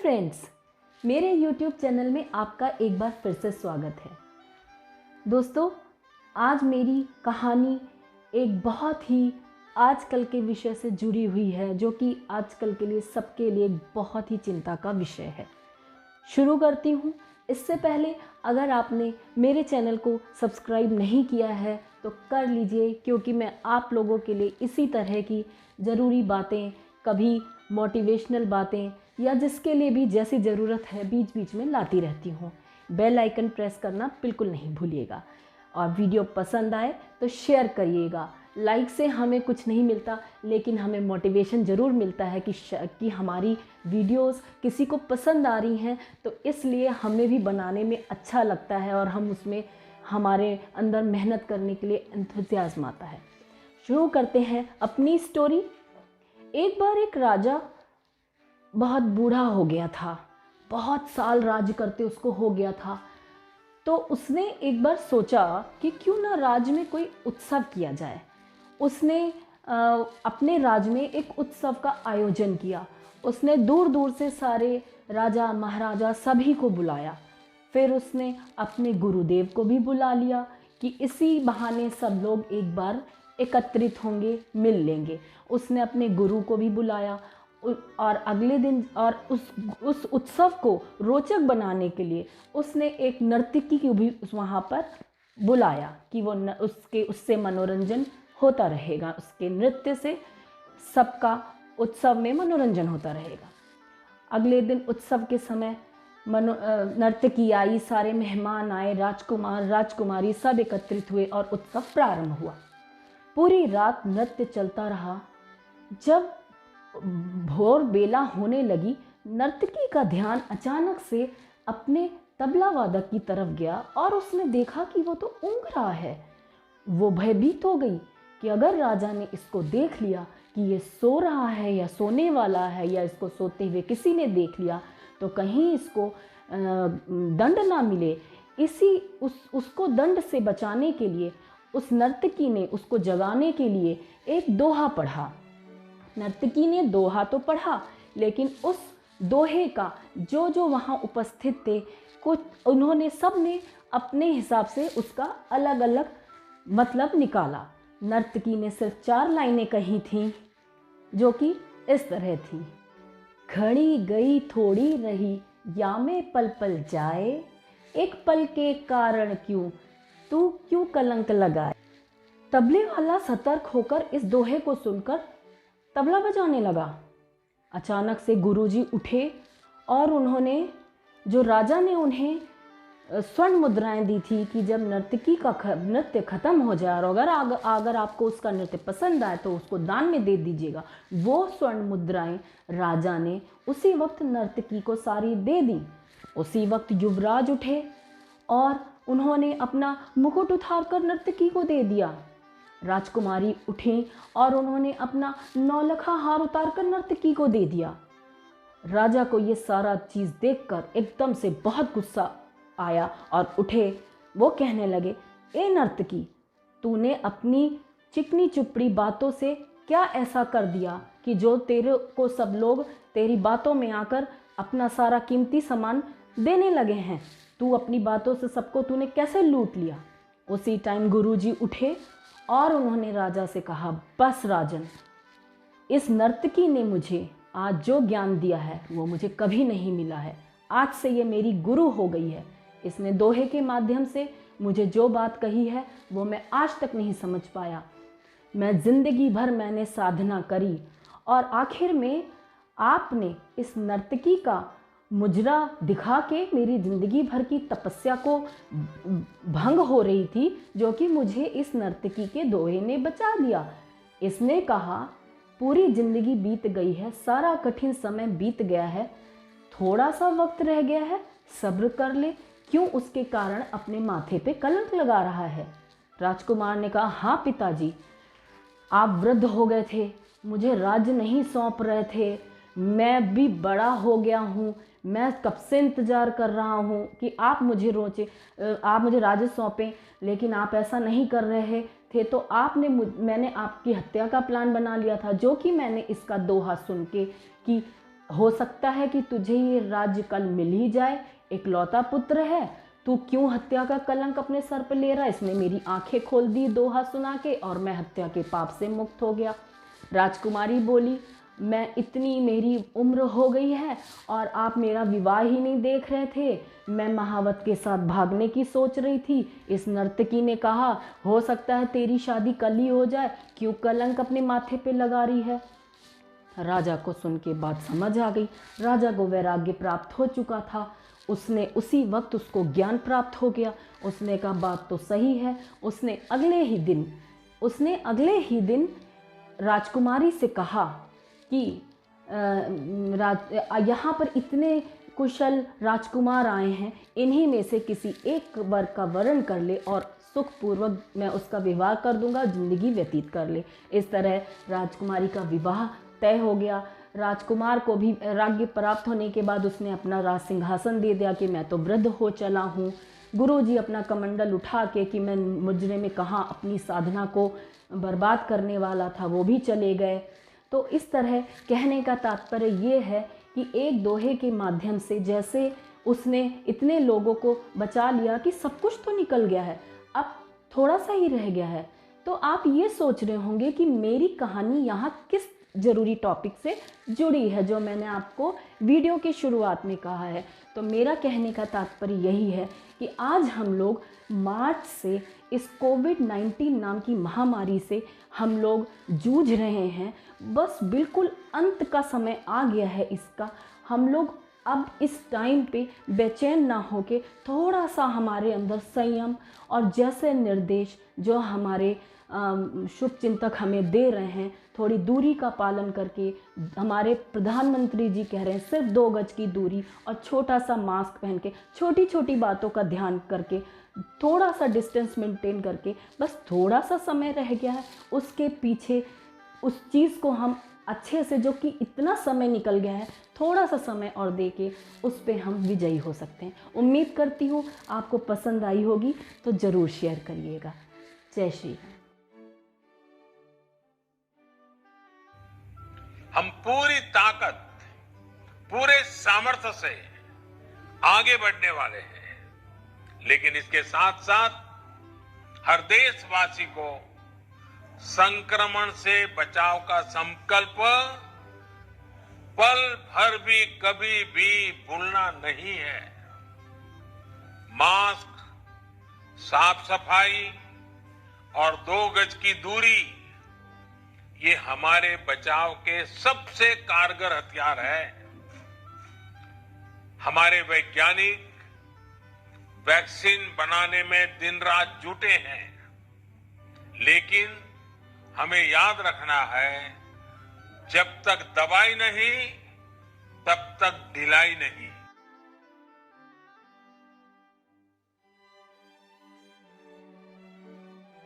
Friends, मेरे YouTube channel में आपका एक बार फिर से स्वागत है। दोस्तों, आज मेरी कहानी एक बहुत ही आजकल के विषय से जुड़ी हुई है, जो कि आजकल के लिए सबके लिए बहुत ही चिंता का विषय है। शुरू करती हूँ। इससे पहले अगर आपने मेरे चैनल को सब्सक्राइब नहीं किया है तो कर लीजिए, क्योंकि मैं आप लोगों के लिए इसी तरह की ज़रूरी बातें, कभी मोटिवेशनल बातें या जिसके लिए भी जैसी ज़रूरत है बीच बीच में लाती रहती हूँ। बेल आइकन प्रेस करना बिल्कुल नहीं भूलिएगा और वीडियो पसंद आए तो शेयर करिएगा। लाइक से हमें कुछ नहीं मिलता, लेकिन हमें मोटिवेशन ज़रूर मिलता है कि हमारी वीडियोस किसी को पसंद आ रही हैं, तो इसलिए हमें भी बनाने में अच्छा लगता है और हम उसमें हमारे अंदर मेहनत करने के लिए एंथुसियाज्म आता है। शुरू करते हैं अपनी स्टोरी। एक बार एक राजा बहुत बूढ़ा हो गया था, बहुत साल राज करते उसको हो गया था। तो उसने एक बार सोचा कि क्यों ना राज्य में कोई उत्सव किया जाए। उसने अपने राज्य में एक उत्सव का आयोजन किया। उसने दूर दूर से सारे राजा महाराजा सभी को बुलाया। फिर उसने अपने गुरुदेव को भी बुला लिया कि इसी बहाने सब लोग एक बार एकत्रित होंगे, मिल लेंगे। उसने अपने गुरु को भी बुलाया और अगले दिन और उस उत्सव को रोचक बनाने के लिए उसने एक नर्तकी को भी वहाँ पर बुलाया कि वो उससे मनोरंजन होता रहेगा। उसके नृत्य से सबका उत्सव में मनोरंजन होता रहेगा। अगले दिन उत्सव के समय नर्तकी आई, सारे मेहमान आए, राजकुमार राजकुमारी सब एकत्रित हुए और उत्सव प्रारंभ हुआ। पूरी रात नृत्य चलता रहा। जब भोर बेला होने लगी, नर्तकी का ध्यान अचानक से अपने तबला वादक की तरफ गया और उसने देखा कि वो तो ऊँघ रहा है। वो भयभीत हो गई कि अगर राजा ने इसको देख लिया कि ये सो रहा है या सोने वाला है, या इसको सोते हुए किसी ने देख लिया, तो कहीं इसको दंड ना मिले। उसको दंड से बचाने के लिए उस नर्तकी ने उसको जगाने के लिए एक दोहा पढ़ा। नर्तकी ने दोहा तो पढ़ा, लेकिन उस दोहे का जो वहाँ उपस्थित थे, कुछ उन्होंने सब ने अपने हिसाब से उसका अलग अलग मतलब निकाला। नर्तकी ने सिर्फ 4 लाइनें कही थीं, जो कि इस तरह थी। खड़ी गई थोड़ी रही, या में पल पल जाए, एक पल के कारण तू क्यों कलंक लगाए। तबले वाला सतर्क होकर इस दोहे को सुनकर तबला बजाने लगा। अचानक से गुरुजी उठे और उन्होंने, जो राजा ने उन्हें स्वर्ण मुद्राएं दी थी कि जब नर्तकी का नृत्य खत्म हो जाए और अगर आपको उसका नृत्य पसंद आए तो उसको दान में दे दीजिएगा, वो स्वर्ण मुद्राएं राजा ने उसी वक्त नर्तकी को सारी दे दी। उसी वक्त युवराज उठे और उन्होंने अपना मुकुट उतारकर नर्तकी को दे दिया। राजकुमारी उठी और उन्होंने अपना नौलखा हार उतारकर नर्तकी को दे दिया। राजा को ये सारा चीज़ देखकर एकदम से बहुत गुस्सा आया और उठे। वो कहने लगे, ए नर्तकी, तूने अपनी चिकनी चुपड़ी बातों से क्या ऐसा कर दिया कि जो तेरे को सब लोग तेरी बातों में आकर अपना सारा कीमती सामान देने लगे हैं। तू अपनी बातों से सबको तूने कैसे लूट लिया। उसी टाइम गुरुजी उठे और उन्होंने राजा से कहा, बस राजन, इस नर्तकी ने मुझे आज जो ज्ञान दिया है वो मुझे कभी नहीं मिला है। आज से ये मेरी गुरु हो गई है। इसने दोहे के माध्यम से मुझे जो बात कही है वो मैं आज तक नहीं समझ पाया। मैं जिंदगी भर मैंने साधना करी और आखिर में आपने इस नर्तकी का मुजरा दिखा के मेरी ज़िंदगी भर की तपस्या को भंग हो रही थी, जो कि मुझे इस नर्तकी के दोहे ने बचा दिया। इसने कहा, पूरी ज़िंदगी बीत गई है, सारा कठिन समय बीत गया है, थोड़ा सा वक्त रह गया है, सब्र कर ले। क्यों उसके कारण अपने माथे पे कलंक लगा रहा है। राजकुमार ने कहा, हाँ पिताजी, आप वृद्ध हो गए थे, मुझे राज्य नहीं सौंप रहे थे, मैं भी बड़ा हो गया हूँ, मैं कब से इंतज़ार कर रहा हूँ कि आप मुझे राज्य सौंपें, लेकिन आप ऐसा नहीं कर रहे थे, तो मैंने आपकी हत्या का प्लान बना लिया था, जो कि मैंने इसका दोहा सुन के कि हो सकता है कि तुझे ये राज्य कल मिल ही जाए, इकलौता पुत्र है, तू क्यों हत्या का कलंक अपने सर पर ले रहा है। इसने मेरी आंखें खोल दी दोहा सुना के और मैं हत्या के पाप से मुक्त हो गया। राजकुमारी बोली, मैं इतनी मेरी उम्र हो गई है और आप मेरा विवाह ही नहीं देख रहे थे। मैं महावत के साथ भागने की सोच रही थी। इस नर्तकी ने कहा, हो सकता है तेरी शादी कल ही हो जाए, क्यों कलंक अपने माथे पे लगा रही है। राजा को सुन के बात समझ आ गई। राजा को वैराग्य प्राप्त हो चुका था। उसने उसी वक्त उसको ज्ञान प्राप्त हो गया। उसने कहा बात तो सही है। उसने अगले ही दिन राजकुमारी से कहा कि यहाँ पर इतने कुशल राजकुमार आए हैं, इन्हीं में से किसी एक वर का वरण कर ले और सुखपूर्वक मैं उसका विवाह कर दूंगा, जिंदगी व्यतीत कर ले। इस तरह राजकुमारी का विवाह तय हो गया। राजकुमार को भी राज्य प्राप्त होने के बाद उसने अपना राज सिंहासन दे दिया कि मैं तो वृद्ध हो चला हूँ। गुरुजी अपना कमंडल उठा के कि मैं मुजरे में कहाँ अपनी साधना को बर्बाद करने वाला था, वो भी चले गए। तो इस तरह कहने का तात्पर्य ये है कि एक दोहे के माध्यम से जैसे उसने इतने लोगों को बचा लिया कि सब कुछ तो निकल गया है, अब थोड़ा सा ही रह गया है। तो आप ये सोच रहे होंगे कि मेरी कहानी यहाँ किस ज़रूरी टॉपिक से जुड़ी है, जो मैंने आपको वीडियो की शुरुआत में कहा है। तो मेरा कहने का तात्पर्य यही है कि आज हम लोग मार्च से इस कोविड-19 नाम की महामारी से हम लोग जूझ रहे हैं। बस बिल्कुल अंत का समय आ गया है इसका। हम लोग अब इस टाइम पे बेचैन ना होके थोड़ा सा हमारे अंदर संयम और जैसे निर्देश जो हमारे शुभ चिंतक हमें दे रहे हैं, थोड़ी दूरी का पालन करके, हमारे प्रधानमंत्री जी कह रहे हैं सिर्फ 2 गज की दूरी और छोटा सा मास्क पहन के, छोटी छोटी बातों का ध्यान करके, थोड़ा सा डिस्टेंस मेंटेन करके, बस थोड़ा सा समय रह गया है, उसके पीछे उस चीज़ को हम अच्छे से, जो कि इतना समय निकल गया है, थोड़ा सा समय और दे के उस पे हम विजयी हो सकते हैं। उम्मीद करती हूँ आपको पसंद आई होगी, तो ज़रूर शेयर करिएगा। जय श्री राम। हम पूरी ताकत, पूरे सामर्थ्य से आगे बढ़ने वाले हैं, लेकिन इसके साथ साथ हर देशवासी को संक्रमण से बचाव का संकल्प पल भर भी कभी भी भूलना नहीं है। मास्क, साफ सफाई और 2 गज की दूरी, ये हमारे बचाव के सबसे कारगर हथियार है। हमारे वैज्ञानिक वैक्सीन बनाने में दिन रात जुटे हैं, लेकिन हमें याद रखना है, जब तक दवाई नहीं तब तक ढिलाई नहीं।